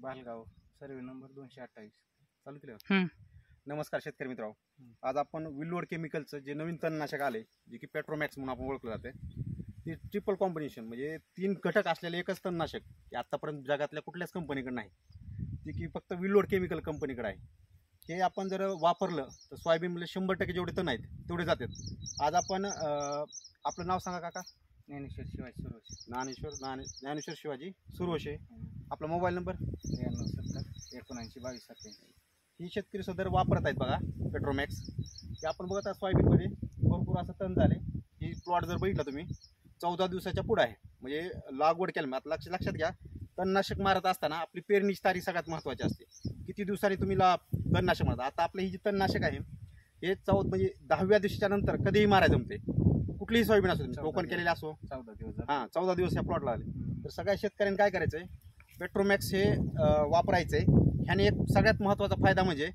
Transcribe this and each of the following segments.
Balgaon survey number 228 चालू केलं. नमस्कार शेतकरी मित्रांनो, आज आपण विल्लोड केमिकलचं जे नवीन तणनाशक आले जे की पेट्रोमॅक्स म्हणून आपण ओळखलं जाते, ते ट्रिपल कॉम्बिनेशन म्हणजे 3 घटक असलेले एकच तणनाशक हे आतापर्यंत जगातल्या कुठल्याच कंपनीकडे नाही, ते की फक्त विल्लोड केमिकल कंपनीकडे आहे. हे आपण जर वापरलं तर सोयाबीनमध्ये 100% जेवढे तण आहेत तेवढे जातात. आज आपण आपलं नाव सांगा काका. ज्ञानेश्वर शिवाजी सुरवशे. ज्ञानेश्वर शिवाजी सुरवशे. आपला मोबाईल नंबर 9370 79 22 87. ही शेतकरी सदर वापरत आहेत बघा पेट्रोमॅक्स. हे आपण बघत आहात सोयाबीनमध्ये भरपूर असं तण झाले. ही प्लॉट जर बघितला तुम्ही 14 दिवसाच्या पुढे आहे, म्हणजे लागवड केली. आता लक्षात घ्या, तणनाशक मारत असताना आपली पेरणीची तारीख सगळ्यात महत्त्वाची असते. किती दिवसांनी तुम्ही तणनाशक मारता. आता आपलं ही जी तणनाशक आहे हे म्हणजे 10व्या दिवशीच्या नंतर कधीही मारायचं जमते. कुठलीही सोयाबीन असो, टोकन केलेले असो. 14 दिवस. 14 दिवस या प्लॉटला आले. तर सगळ्या शेतकऱ्यांनी काय करायचंय, पेट्रोमॅक्स हे वापरायचंय. ह्याने एक सगळ्यात महत्त्वाचा फायदा म्हणजे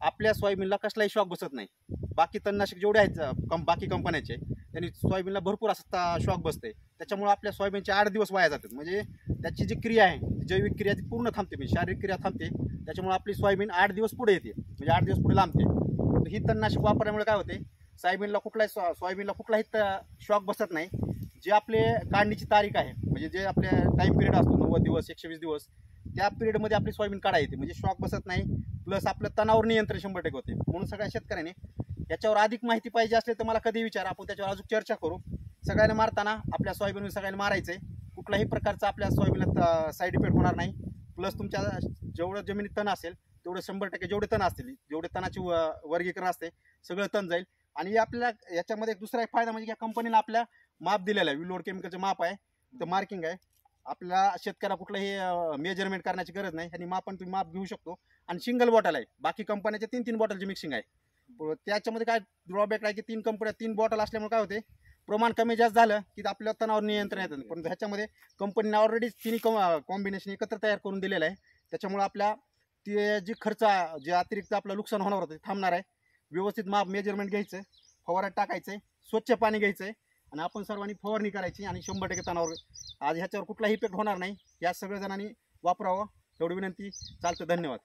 आपल्या सोयाबीनला कसलाही शॉक बसत नाही. बाकी तणनाशक जेवढे आहेत बाकी कंपन्यांचे, त्यांनी सोयाबीनला भरपूर असं शॉक बसते. त्याच्यामुळे आपल्या सोयाबीनचे 8 दिवस वाया जातात. म्हणजे त्याची जी क्रिया आहे, जैविक क्रिया ती पूर्ण थांबते, म्हणजे शारीरिक क्रिया थांबते. त्याच्यामुळे आपली सोयाबीन 8 दिवस पुढे येते, म्हणजे 8 दिवस पुढे लांबते. तर ही तणनाशक वापरल्यामुळे काय होते, सोयाबीनला कुठलाही शॉक बसत नाही. जे आपले काढणीची तारीख आहे, म्हणजे जे आपले टाईम पिरियड असतो 90 दिवस 120 दिवस, त्या पिरियडमध्ये आपली सोयाबीन काढा येते. म्हणजे शॉक बसत नाही, प्लस आपलं तणावर नियंत्रण 100% होते. म्हणून सगळ्या शेतकऱ्यांनी याच्यावर अधिक माहिती पाहिजे असले तर मला कधी विचारा, आपण त्याच्यावर अजून चर्चा करू. सगळ्यांना मारताना आपल्या सोयाबीनवर सगळ्यांना मारायचंय. कुठल्याही प्रकारचा आपल्या सोयाबीनला साईड इफेक्ट होणार नाही. प्लस तुमच्या जेवढं जमिनीत तण असेल तेवढं 100% जेवढे तण असतील, जेवढे तणाची वर्गीकरण असते सगळं तण जाईल. आणि आपल्याला याच्यामध्ये दुसरा एक फायदा म्हणजे या कंपनीनं आपल्या माप दिलेलं आहे, विल्लोड केमिकलचं माप आहे, तर मार्किंग आहे. आपल्या शेतकऱ्याला कुठलंही मेजरमेंट करण्याची गरज नाही. ह्यानी तुम्ही माप घेऊ शकतो. आणि सिंगल बॉटल आहे, बाकी कंपन्याच्या 3-3 बॉटलची मिक्सिंग आहे. त्याच्यामध्ये काय ड्रॉबॅक आहे की 3 बॉटल असल्यामुळे काय होते, प्रमाण कमी जास्त झालं की आपल्या तणावर नियंत्रण येतं. पण ह्याच्यामध्ये कंपनीने ऑलरेडी 3 कॉम्बिनेशन एकत्र तयार करून दिलेलं आहे. त्याच्यामुळे आपल्या ते जे खर्च जे अतिरिक्त आपलं नुकसान होणार होतं ते थांबणार आहे. व्यवस्थित माप मेजरमेंट घ्यायचं, फवाऱ्यात टाकायचं, स्वच्छ पाणी घ्यायचं आणि आपण सर्वांनी फवारणी करायची. आणि 100% तणावर आज ह्याच्यावर कुठलाही इफेक्ट होणार नाही. या सगळ्या जणांनी वापरावं एवढी विनंती. चालतं. धन्यवाद.